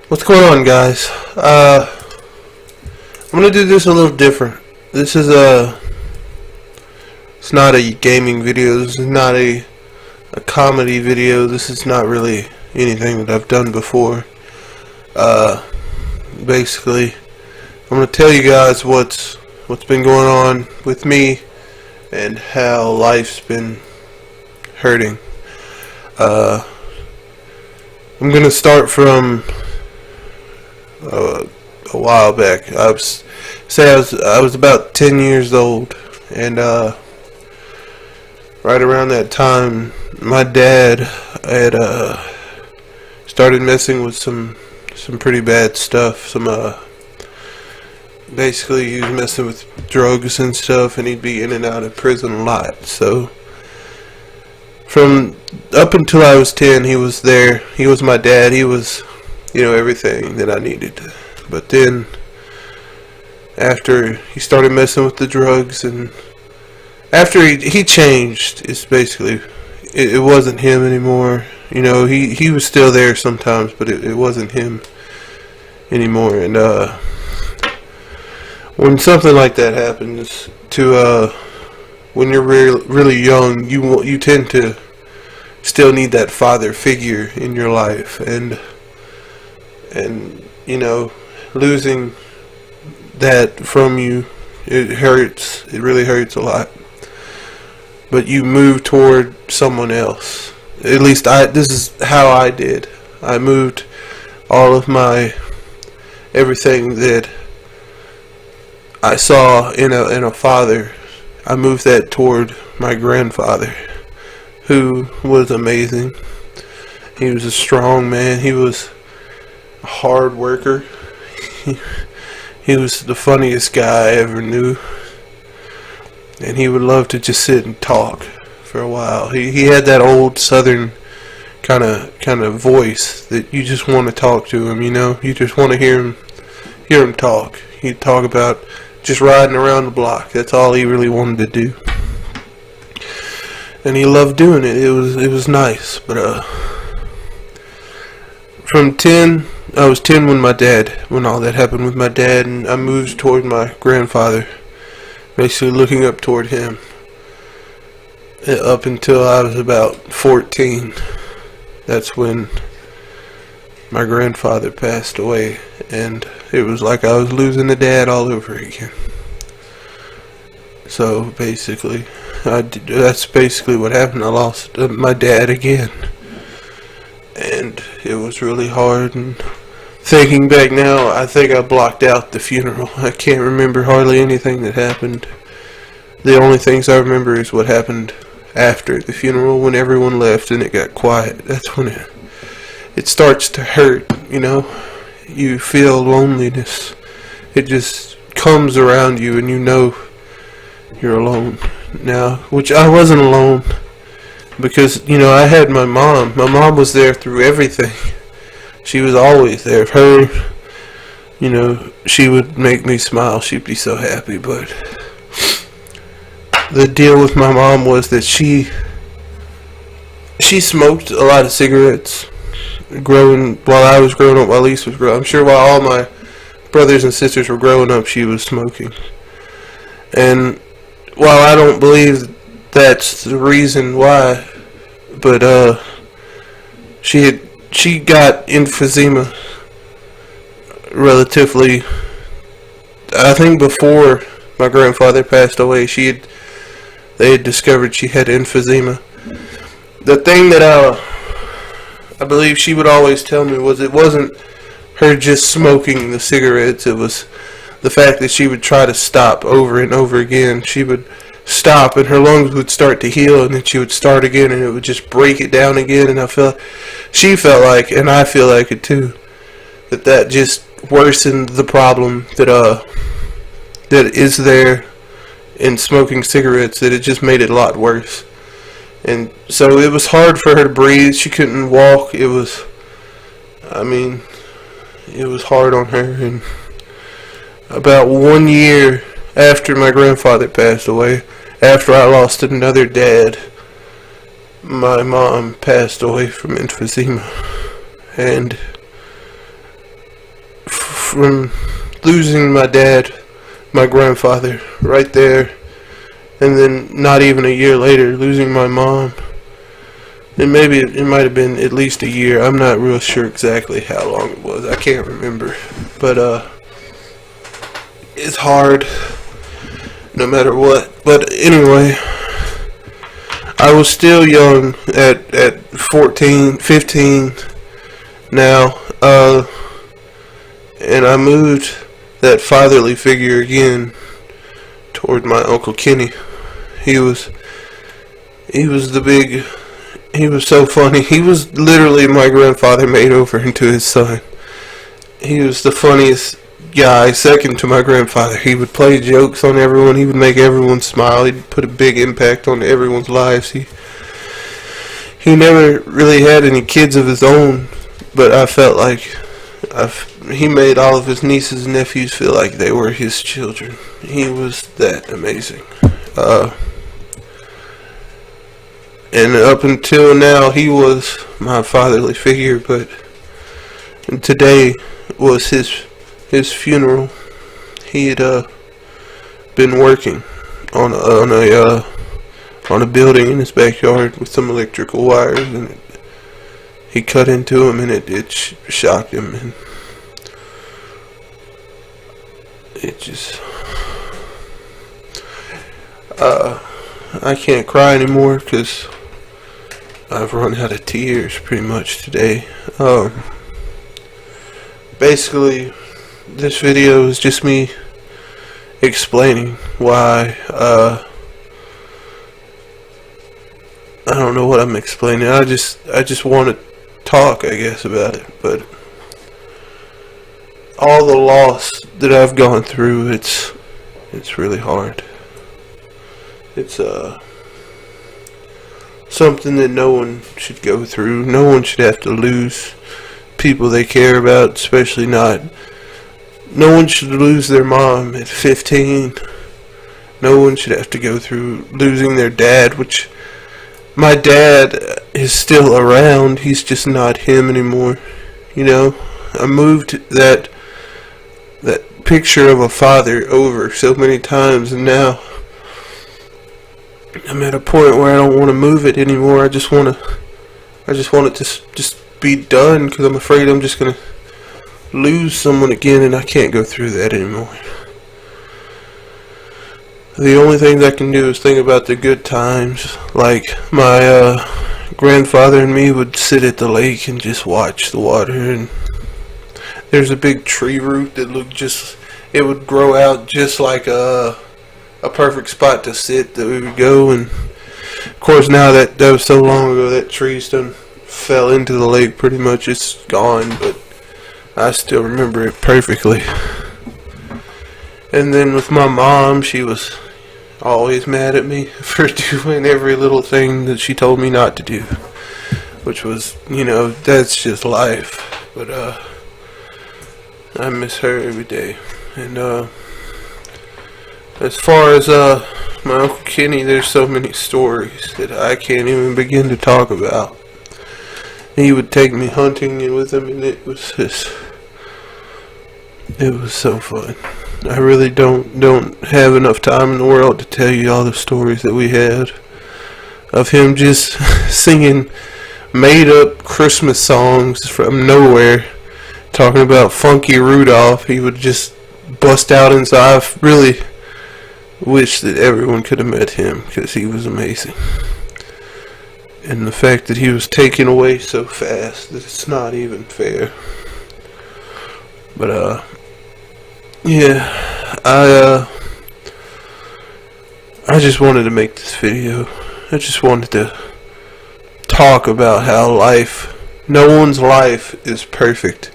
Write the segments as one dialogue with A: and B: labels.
A: What's going on, guys? I'm gonna do this a little different. This is it's not a gaming video. This is not a comedy video. This is not really anything that I've done before. Basically, I'm gonna tell you guys what's been going on with me and how life's been hurting. I'm gonna start from a while back. I was about 10 years old, and right around that time, my dad had started messing with some pretty bad stuff. Basically, he was messing with drugs and stuff, and he'd be in and out of prison a lot. So from up until I was 10, he was there. He was my dad. He was, everything that I needed. But then, after he started messing with the drugs, and after he changed, it's basically, it wasn't him anymore. He was still there sometimes, but it wasn't him anymore. And when something like that happens when you're really young, you tend to still need that father figure in your life, and losing that from you, it hurts. It really hurts a lot. But you move toward someone else. At least this is how I did. I moved all of my everything that I saw in a father. I moved that toward my grandfather, who was amazing. He was a strong man. He was a hard worker. He was the funniest guy I ever knew, and he would love to just sit and talk for a while. He had that old southern kind of voice that you just want to talk to him. You just want to hear him talk. He'd talk about just riding around the block. That's all he really wanted to do, and he loved doing it. It was nice. But from 10. I was 10 when all that happened with my dad, and I moved toward my grandfather, basically looking up toward him, up until I was about 14. That's when my grandfather passed away, and it was like I was losing a dad all over again. So basically, that's basically what happened. I lost my dad again, and it was really hard. And thinking back now, I think I blocked out the funeral. I can't remember hardly anything that happened. The only things I remember is what happened after the funeral, when everyone left and it got quiet. That's when it starts to hurt, You feel loneliness. It just comes around you, and you're alone now, which I wasn't alone, because, I had my mom. My mom was there through everything. She was always there. She would make me smile. She'd be so happy. But the deal with my mom was that she smoked a lot of cigarettes while I was growing up, while Lisa was growing up. I'm sure while all my brothers and sisters were growing up, she was smoking. And while I don't believe that's the reason why, but she got emphysema relatively, I think before my grandfather passed away. They had discovered she had emphysema. The thing that I believe she would always tell me was, it wasn't her just smoking the cigarettes, it was the fact that she would try to stop over and over again. She would stop, and her lungs would start to heal, and then she would start again, and it would just break it down again. And she felt like, and I feel like it too, that just worsened the problem that is there in smoking cigarettes, that it just made it a lot worse. And so it was hard for her to breathe. She couldn't walk. It was hard on her. And about 1 year after my grandfather passed away, after I lost another dad, my mom passed away from emphysema. And from losing my dad, my grandfather, right there, and then not even a year later, losing my mom. And maybe it might have been at least a year. I'm not real sure exactly how long it was. I can't remember. But it's hard no matter what. But anyway, I was still young at 14, 15 now. And I moved that fatherly figure again toward my Uncle Kenny. He was so funny. He was literally my grandfather made over into his son. He was the funniest guy, second to my grandfather. He would play jokes on everyone. He would make everyone smile. He'd put a big impact on everyone's lives. He never really had any kids of his own, but I felt like he made all of his nieces and nephews feel like they were his children. He was that amazing. And up until now, he was my fatherly figure, but today was his funeral. He had been working on a building in his backyard with some electrical wires, and he cut into him, and it shocked him, and it just I can't cry anymore because I've run out of tears pretty much today. Basically, this video is just me explaining why. I don't know what I'm explaining. I just want to talk, I guess, about it. But all the loss that I've gone through, it's really hard. It's something that no one should go through. No one should have to lose people they care about, especially not. No one should lose their mom at 15. No one should have to go through losing their dad, which my dad is still around. He's just not him anymore. You know, I moved that picture of a father over so many times, and now I'm at a point where I don't want to move it anymore. I just want it to just be done, because I'm afraid I'm just going to lose someone again, and I can't go through that anymore. The only things I can do is think about the good times. Like my grandfather and me would sit at the lake and just watch the water, and there's a big tree root that it would grow out just like a perfect spot to sit that we would go. And of course, now that was so long ago, that tree's done fell into the lake pretty much. It's gone, but I still remember it perfectly. And then with my mom, she was always mad at me for doing every little thing that she told me not to do, which was, that's just life. But I miss her every day. And as far as my Uncle Kenny, there's so many stories that I can't even begin to talk about. He would take me hunting with him, and it was so fun. I really don't have enough time in the world to tell you all the stories that we had of him just singing made up Christmas songs from nowhere, talking about Funky Rudolph. He would just bust out inside. I really wish that everyone could have met him, because he was amazing. And the fact that he was taken away so fast that it's not even fair. But yeah, I just wanted to make this video. I just wanted to talk about how no one's life is perfect.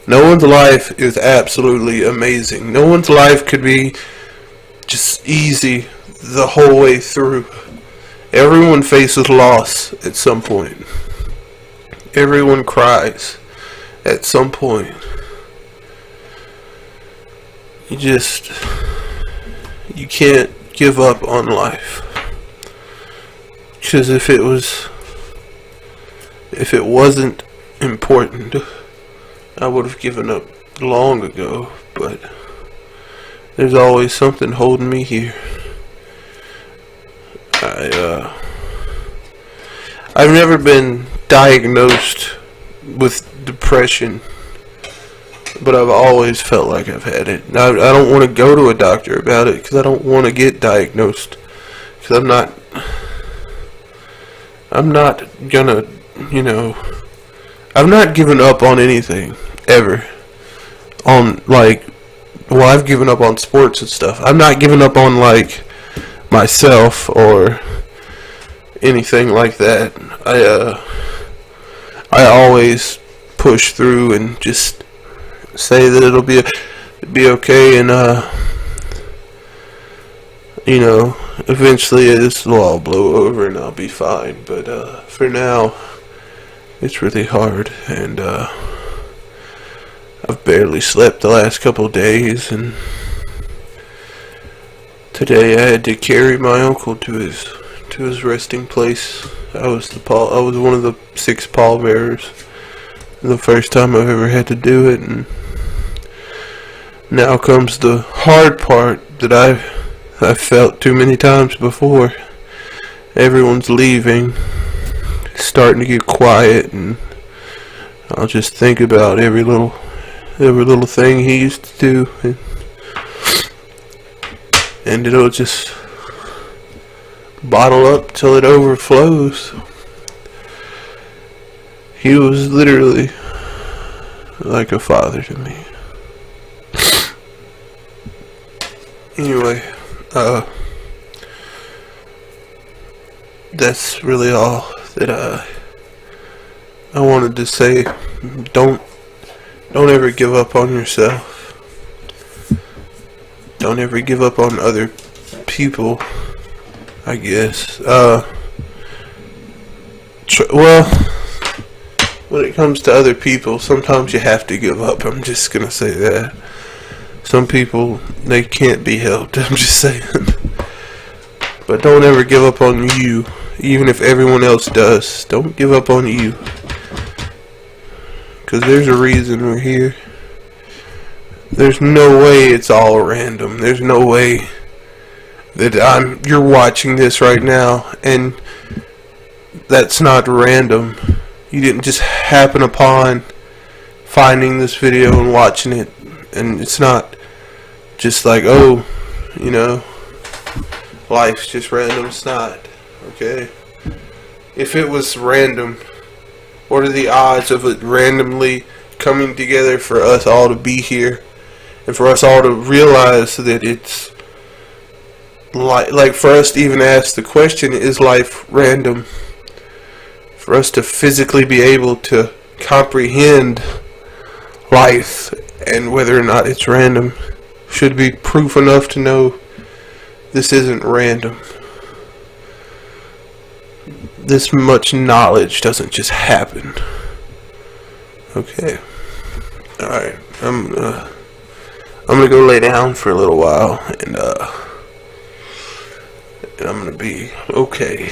A: No one's life is absolutely amazing. No one's life could be just easy the whole way through. Everyone faces loss at some point. Everyone cries at some point. You can't give up on life. Because if it wasn't important, I would have given up long ago, but there's always something holding me here. I've never been diagnosed with depression, but I've always felt like I've had it. I don't want to go to a doctor about it because I don't want to get diagnosed. Because I'm not gonna, I've not given up on anything, ever. I've given up on sports and stuff. I'm not giving up on, myself or anything like that. I always push through and just say that it'll be okay, and eventually this will all blow over and I'll be fine. But for now, it's really hard, and I've barely slept the last couple of days, and today I had to carry my uncle to his resting place. I was one of the 6 pallbearers. The first time I've ever had to do it, and now comes the hard part that I've felt too many times before. Everyone's leaving, starting to get quiet, and I'll just think about every little thing he used to do, and it'll just bottle up till it overflows. He was literally like a father to me. Anyway, that's really all that I wanted to say. Don't ever give up on yourself. Don't ever give up on other people, I guess. When it comes to other people, sometimes you have to give up. I'm just gonna say that. Some people, they can't be helped. I'm just saying. But don't ever give up on you, even if everyone else does. Don't give up on you, because there's a reason we're here. There's no way it's all random. There's no way that you're watching this right now and that's not random. You didn't just happen upon finding this video and watching it, and it's not just like, life's just random. It's not, okay? If it was random, what are the odds of it randomly coming together for us all to be here and for us all to realize that it's like for us to even ask the question, is life random? For us to physically be able to comprehend life and whether or not it's random should be proof enough to know this isn't random. This much knowledge doesn't just happen. Okay. Alright. I'm gonna go lay down for a little while, and I'm gonna be okay.